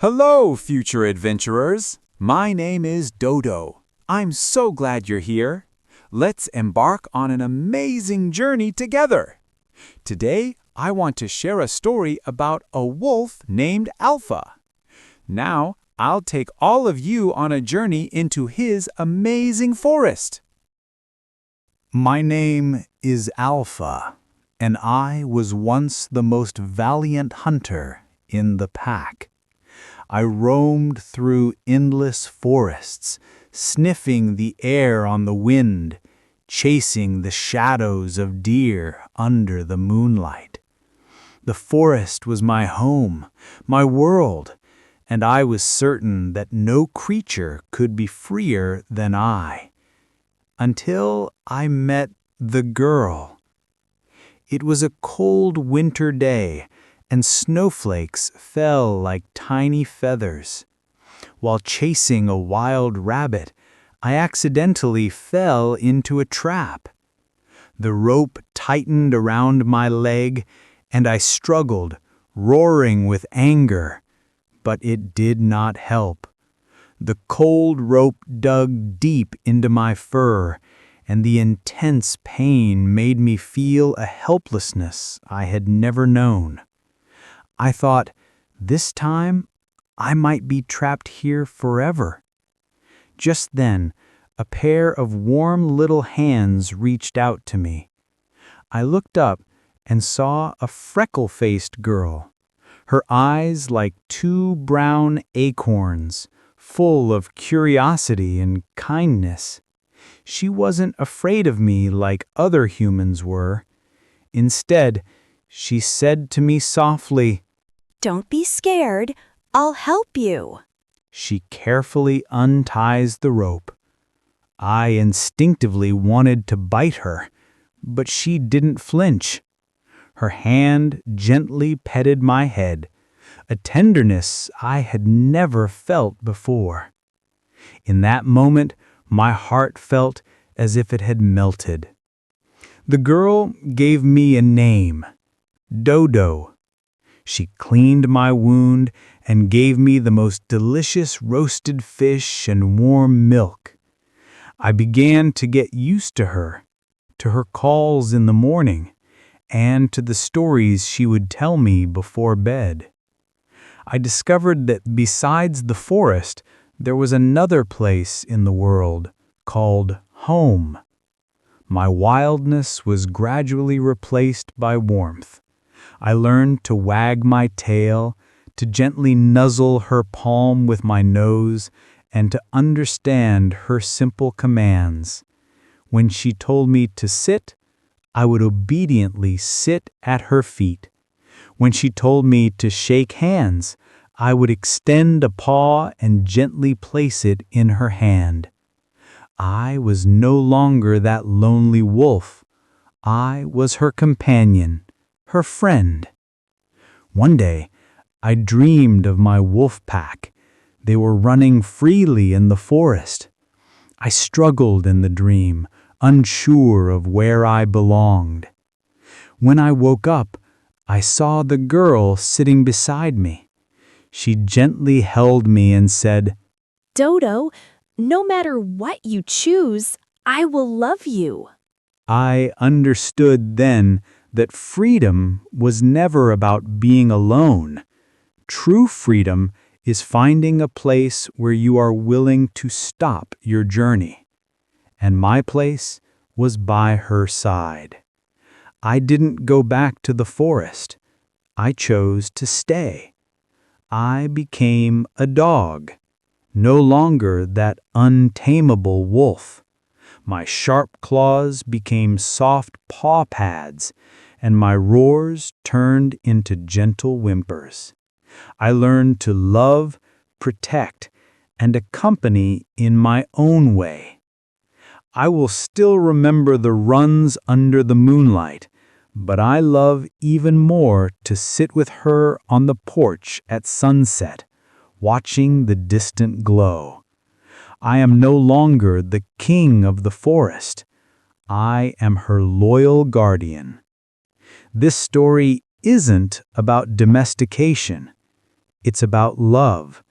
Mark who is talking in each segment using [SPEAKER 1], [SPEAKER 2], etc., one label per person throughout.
[SPEAKER 1] Hello, future adventurers. My name is Dodo. I'm so glad you're here. Let's embark on an amazing journey together. Today, I want to share a story about a wolf named Alpha. Now, I'll take all of you on a journey into his amazing forest.
[SPEAKER 2] My name is Alpha, and I was once the most valiant hunter in the pack. I roamed through endless forests, sniffing the air on the wind, chasing the shadows of deer under the moonlight. The forest was my home, my world, and I was certain that no creature could be freer than I. Until I met the girl. It was a cold winter day, and snowflakes fell like tiny feathers. While chasing a wild rabbit, I accidentally fell into a trap. The rope tightened around my leg, and I struggled, roaring with anger. But it did not help. The cold rope dug deep into my fur, and the intense pain made me feel a helplessness I had never known. I thought, this time, I might be trapped here forever. Just then, a pair of warm little hands reached out to me. I looked up and saw a freckle-faced girl, her eyes like two brown acorns, full of curiosity and kindness. She wasn't afraid of me like other humans were. Instead, she said to me softly,
[SPEAKER 3] "Don't be scared. I'll help you."
[SPEAKER 2] She carefully unties the rope. I instinctively wanted to bite her, but she didn't flinch. Her hand gently petted my head, a tenderness I had never felt before. In that moment, my heart felt as if it had melted. The girl gave me a name, Dodo. She cleaned my wound and gave me the most delicious roasted fish and warm milk. I began to get used to her calls in the morning, and to the stories she would tell me before bed. I discovered that besides the forest, there was another place in the world called home. My wildness was gradually replaced by warmth. I learned to wag my tail, to gently nuzzle her palm with my nose, and to understand her simple commands. When she told me to sit, I would obediently sit at her feet. When she told me to shake hands, I would extend a paw and gently place it in her hand. I was no longer that lonely wolf. I was her companion, her friend. One day, I dreamed of my wolf pack. They were running freely in the forest. I struggled in the dream, unsure of where I belonged. When I woke up, I saw the girl sitting beside me. She gently held me and said,
[SPEAKER 3] "Dodo, no matter what you choose, I will love you."
[SPEAKER 2] I understood then that freedom was never about being alone. True freedom is finding a place where you are willing to stop your journey. And my place was by her side. I didn't go back to the forest. I chose to stay. I became a dog, no longer that untamable wolf. My sharp claws became soft paw pads, and my roars turned into gentle whimpers. I learned to love, protect, and accompany in my own way. I will still remember the runs under the moonlight, but I love even more to sit with her on the porch at sunset, watching the distant glow. I am no longer the king of the forest. I am her loyal guardian. This story isn't about domestication. It's about love,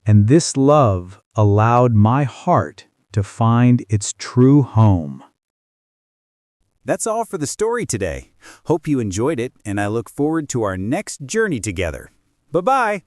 [SPEAKER 2] and this love allowed my heart to find its true home.
[SPEAKER 1] That's all for the story today. Hope you enjoyed it, and I look forward to our next journey together. Bye-bye.